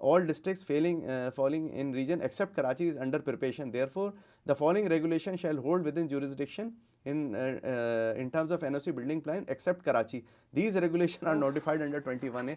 all districts falling in region except Karachi is under preparation. Therefore, the following regulation shall hold within jurisdiction in terms of NOC building plan except Karachi. These regulations are notified under 21A.